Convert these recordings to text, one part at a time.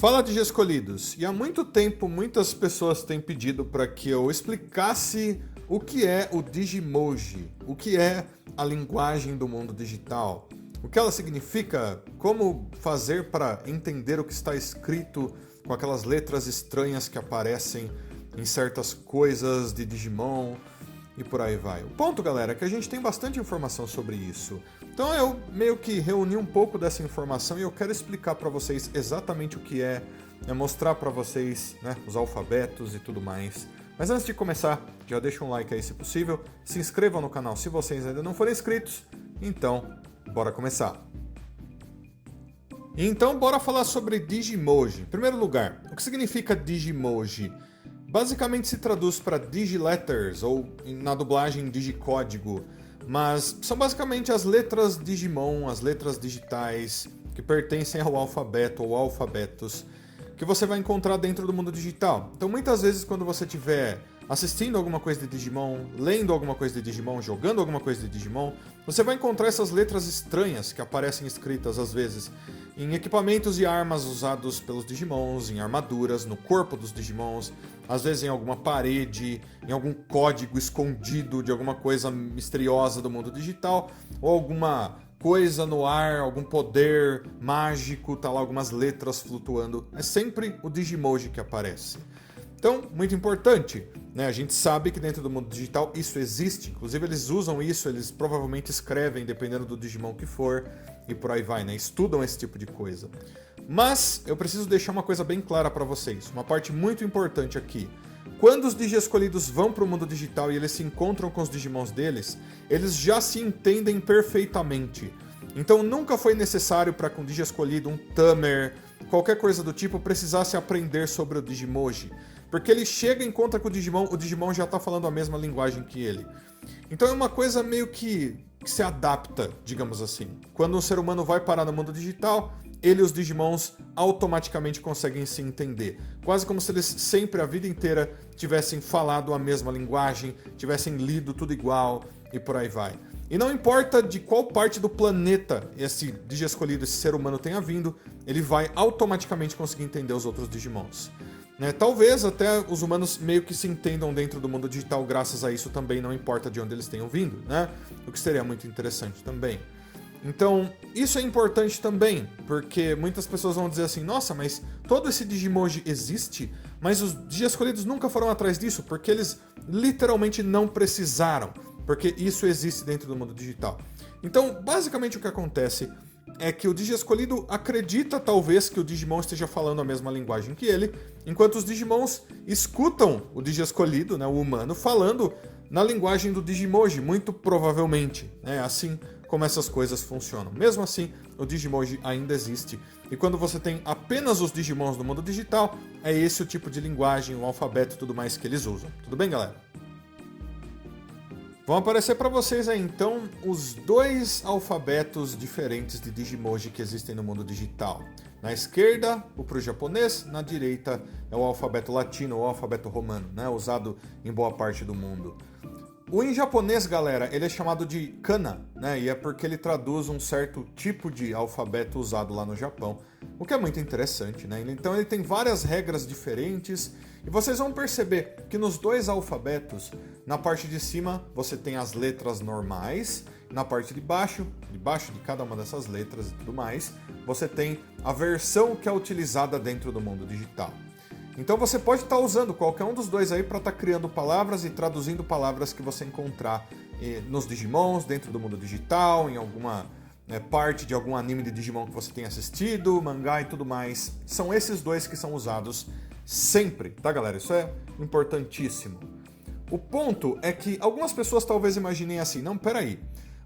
Fala de escolhidos, e há muito tempo muitas pessoas têm pedido para que eu explicasse o que é o Digimoji, o que é a linguagem do mundo digital, o que ela significa, como fazer para entender o que está escrito com aquelas letras estranhas que aparecem em certas coisas de Digimon e por aí vai. O ponto, galera, é que a gente tem bastante informação sobre isso. Então eu meio que reuni um pouco dessa informação e eu quero explicar para vocês exatamente o que é, mostrar para vocês, os alfabetos e tudo mais. Mas antes de começar, já deixa um like aí se possível, se inscrevam no canal se vocês ainda não forem inscritos, então bora começar. Então bora falar sobre Digimoji. Em primeiro lugar, o que significa Digimoji? Basicamente se traduz para Digiletters, ou na dublagem Digicódigo, mas são basicamente as letras Digimon, as letras digitais que pertencem ao alfabeto ou alfabetos que você vai encontrar dentro do mundo digital. Então muitas vezes quando você estiver assistindo alguma coisa de Digimon, lendo alguma coisa de Digimon, jogando alguma coisa de Digimon, você vai encontrar essas letras estranhas que aparecem escritas às vezes em equipamentos e armas usados pelos Digimons, em armaduras, no corpo dos Digimons, às vezes em alguma parede, em algum código escondido de alguma coisa misteriosa do mundo digital, ou alguma coisa no ar, algum poder mágico, tá lá algumas letras flutuando. É sempre o Digimoji que aparece. Então, muito importante, a gente sabe que dentro do mundo digital isso existe, inclusive eles usam isso, eles provavelmente escrevem, dependendo do Digimon que for, e por aí vai, estudam esse tipo de coisa. Mas eu preciso deixar uma coisa bem clara para vocês, uma parte muito importante aqui. Quando os Digi-escolhidos vão para o mundo digital e eles se encontram com os Digimons deles, eles já se entendem perfeitamente. Então nunca foi necessário para que um Digi-escolhido, um Tamer, qualquer coisa do tipo, precisasse aprender sobre o Digimoji. Porque ele chega e encontra com o Digimon já está falando a mesma linguagem que ele. Então é uma coisa meio que se adapta, digamos assim. Quando um ser humano vai parar no mundo digital, ele e os Digimons automaticamente conseguem se entender. Quase como se eles sempre, a vida inteira, tivessem falado a mesma linguagem, tivessem lido tudo igual e por aí vai. E não importa de qual parte do planeta esse Digi-escolhido, esse ser humano tenha vindo, ele vai automaticamente conseguir entender os outros Digimons. Talvez até os humanos meio que se entendam dentro do mundo digital graças a isso também, não importa de onde eles tenham vindo, o que seria muito interessante também. Então, isso é importante também, porque muitas pessoas vão dizer assim, nossa, mas todo esse Digimoji existe, mas os Digi-escolhidos nunca foram atrás disso, porque eles literalmente não precisaram, porque isso existe dentro do mundo digital. Então, basicamente o que acontece é que o Digi-escolhido acredita talvez que o Digimon esteja falando a mesma linguagem que ele, enquanto os Digimons escutam o Digi-escolhido, o humano, falando na linguagem do Digimoji, muito provavelmente. Assim como essas coisas funcionam. Mesmo assim, o Digimoji ainda existe. E quando você tem apenas os Digimons no mundo digital, é esse o tipo de linguagem, o alfabeto e tudo mais que eles usam. Tudo bem, galera? Vão aparecer para vocês aí, então, os dois alfabetos diferentes de Digimoji que existem no mundo digital. Na esquerda, o para o japonês, na direita é o alfabeto latino, ou alfabeto romano, usado em boa parte do mundo. O em japonês, galera, ele é chamado de kana, e é porque ele traduz um certo tipo de alfabeto usado lá no Japão, o que é muito interessante, Então ele tem várias regras diferentes, e vocês vão perceber que nos dois alfabetos, na parte de cima você tem as letras normais, na parte de baixo de cada uma dessas letras e tudo mais, você tem a versão que é utilizada dentro do mundo digital. Então você pode estar usando qualquer um dos dois aí para estar criando palavras e traduzindo palavras que você encontrar nos Digimons, dentro do mundo digital, em alguma parte de algum anime de Digimon que você tenha assistido, mangá e tudo mais. São esses dois que são usados sempre, tá, galera? Isso é importantíssimo. O ponto é que algumas pessoas talvez imaginem assim, não, peraí,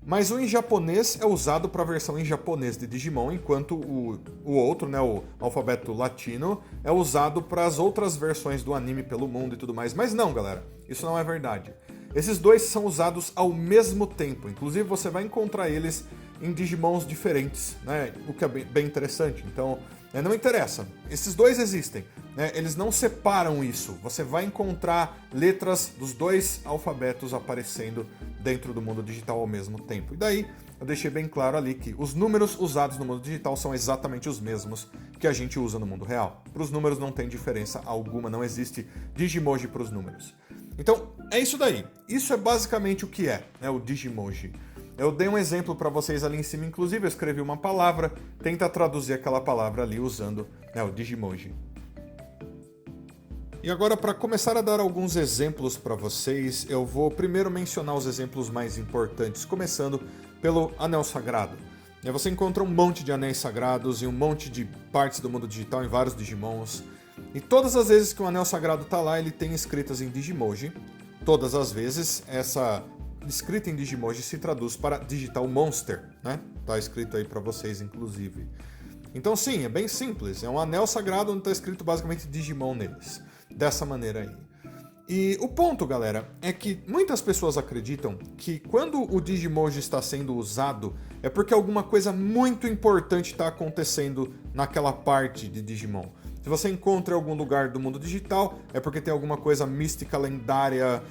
mas o em japonês é usado para a versão em japonês de Digimon, enquanto o outro, o alfabeto latino, é usado para as outras versões do anime pelo mundo e tudo mais. Mas não, galera, isso não é verdade. Esses dois são usados ao mesmo tempo, inclusive você vai encontrar eles em Digimons diferentes, o que é bem interessante. Então, não interessa, esses dois existem, eles não separam isso. Você vai encontrar letras dos dois alfabetos aparecendo dentro do mundo digital ao mesmo tempo. E daí eu deixei bem claro ali que os números usados no mundo digital são exatamente os mesmos que que a gente usa no mundo real. Para os números não tem diferença alguma, não existe Digimoji para os números. Então, é isso daí. Isso é basicamente o que é, né, o Digimoji. Eu dei um exemplo para vocês ali em cima, inclusive eu escrevi uma palavra, tenta traduzir aquela palavra ali usando, né, o Digimoji. E agora, para começar a dar alguns exemplos para vocês, eu vou primeiro mencionar os exemplos mais importantes, começando pelo Anel Sagrado. Você encontra um monte de anéis sagrados e um monte de partes do mundo digital em vários Digimons. E todas as vezes que o Anel Sagrado tá lá, ele tem escritas em Digimoji. Todas as vezes, essa escrita em Digimoji se traduz para Digital Monster, né? Tá escrito aí para vocês, inclusive. Então sim, é bem simples. É um anel sagrado onde está escrito basicamente Digimon neles. Dessa maneira aí. E o ponto, galera, é que muitas pessoas acreditam que quando o Digimoji está sendo usado é porque alguma coisa muito importante está acontecendo naquela parte de Digimon. Se você encontra em algum lugar do mundo digital, é porque tem alguma coisa mística, lendária,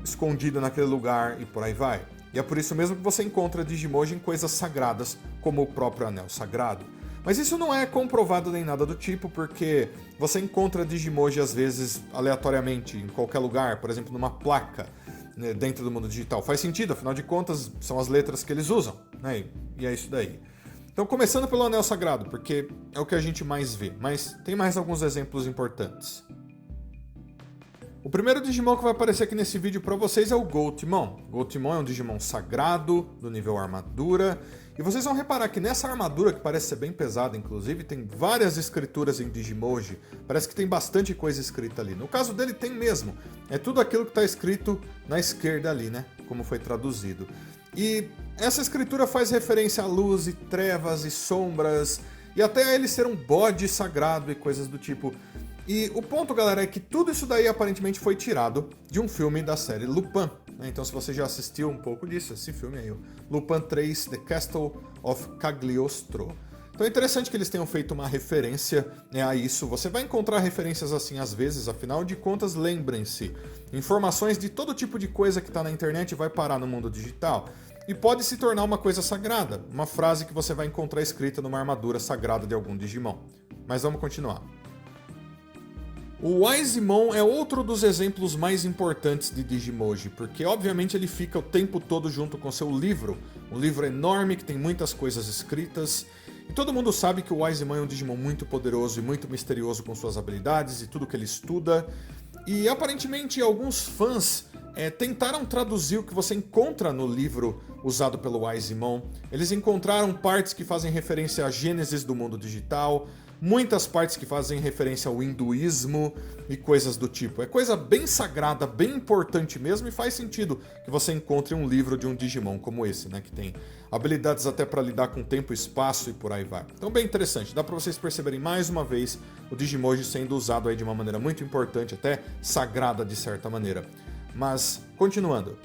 escondida naquele lugar e por aí vai. E é por isso mesmo que você encontra Digimoji em coisas sagradas, como o próprio Anel Sagrado. Mas isso não é comprovado nem nada do tipo, porque você encontra Digimoji às vezes aleatoriamente em qualquer lugar, por exemplo, numa placa, né, dentro do mundo digital. Faz sentido, afinal de contas, são as letras que eles usam, né? E é isso daí. Então, começando pelo Anel Sagrado, porque é o que a gente mais vê, mas tem mais alguns exemplos importantes. O primeiro Digimon que vai aparecer aqui nesse vídeo para vocês é o Goatmon. Goatmon é um Digimon sagrado, do nível armadura. E vocês vão reparar que nessa armadura, que parece ser bem pesada, inclusive, tem várias escrituras em Digimoji. Parece que tem bastante coisa escrita ali. No caso dele tem mesmo. É tudo aquilo que está escrito na esquerda ali, né? Como foi traduzido. E essa escritura faz referência a luz e trevas e sombras. E até a ele ser um bode sagrado e coisas do tipo. E o ponto, galera, é que tudo isso daí aparentemente foi tirado de um filme da série Lupin. Então, se você já assistiu um pouco disso, esse filme aí, o Lupin 3, The Castle of Cagliostro. Então é interessante que eles tenham feito uma referência, né, a isso. Você vai encontrar referências assim às vezes, afinal de contas, lembrem-se. Informações de todo tipo de coisa que está na internet vai parar no mundo digital. E pode se tornar uma coisa sagrada, uma frase que você vai encontrar escrita numa armadura sagrada de algum Digimon. Mas vamos continuar. O Wisemon é outro dos exemplos mais importantes de Digimoji, porque obviamente ele fica o tempo todo junto com seu livro, um livro enorme que tem muitas coisas escritas, e todo mundo sabe que o Wisemon é um Digimon muito poderoso e muito misterioso com suas habilidades e tudo que ele estuda, e aparentemente alguns fãs tentaram traduzir o que você encontra no livro usado pelo Wisemon. Eles encontraram partes que fazem referência à Gênesis do mundo digital, muitas partes que fazem referência ao hinduísmo e coisas do tipo. É coisa bem sagrada, bem importante mesmo, e faz sentido que você encontre um livro de um Digimon como esse, né, que tem habilidades até para lidar com tempo e espaço e por aí vai. Então bem interessante, dá para vocês perceberem mais uma vez o Digimoji sendo usado aí de uma maneira muito importante, até sagrada de certa maneira. Mas, continuando.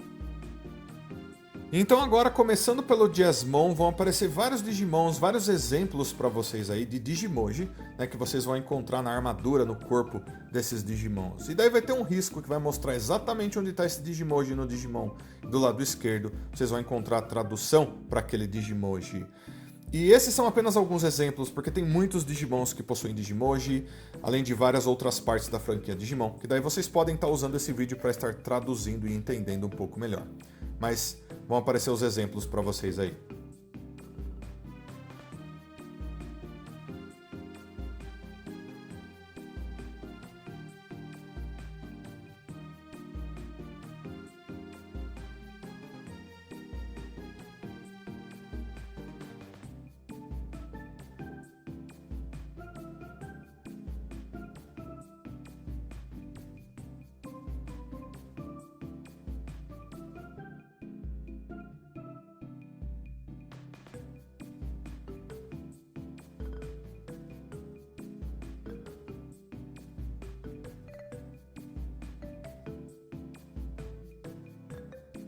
Então agora, começando pelo Jasmon, vão aparecer vários Digimons, vários exemplos para vocês aí de Digimoji, né, que vocês vão encontrar na armadura, no corpo desses Digimons. E daí vai ter um risco que vai mostrar exatamente onde está esse Digimoji no Digimon. Do lado esquerdo, vocês vão encontrar a tradução para aquele Digimoji. E esses são apenas alguns exemplos, porque tem muitos Digimons que possuem Digimoji, além de várias outras partes da franquia Digimon, que daí vocês podem estar usando esse vídeo para estar traduzindo e entendendo um pouco melhor. Mas vão aparecer os exemplos para vocês aí.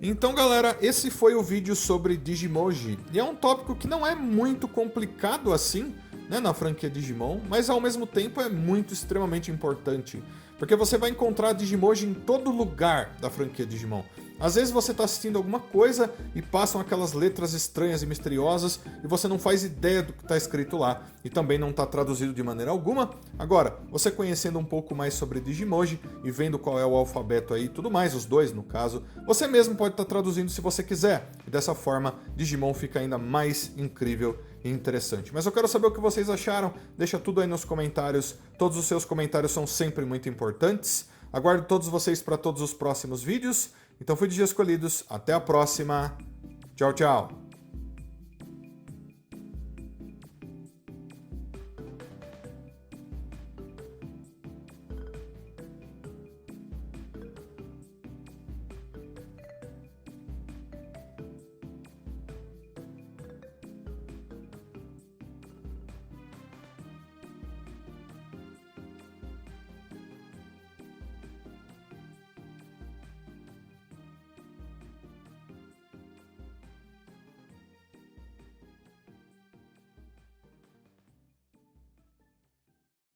Então, galera, esse foi o vídeo sobre Digimoji. E é um tópico que não é muito complicado assim, né, na franquia Digimon, mas ao mesmo tempo é muito extremamente importante. Porque você vai encontrar Digimoji em todo lugar da franquia Digimon. Às vezes você está assistindo alguma coisa e passam aquelas letras estranhas e misteriosas e você não faz ideia do que está escrito lá e também não está traduzido de maneira alguma. Agora, você conhecendo um pouco mais sobre Digimoji e vendo qual é o alfabeto aí e tudo mais, os dois no caso, você mesmo pode estar traduzindo se você quiser. E dessa forma, Digimon fica ainda mais incrível e interessante. Mas eu quero saber o que vocês acharam, deixa tudo aí nos comentários, todos os seus comentários são sempre muito importantes. Aguardo todos vocês para todos os próximos vídeos. Então fui Digi Escolhidos, até a próxima, tchau, tchau!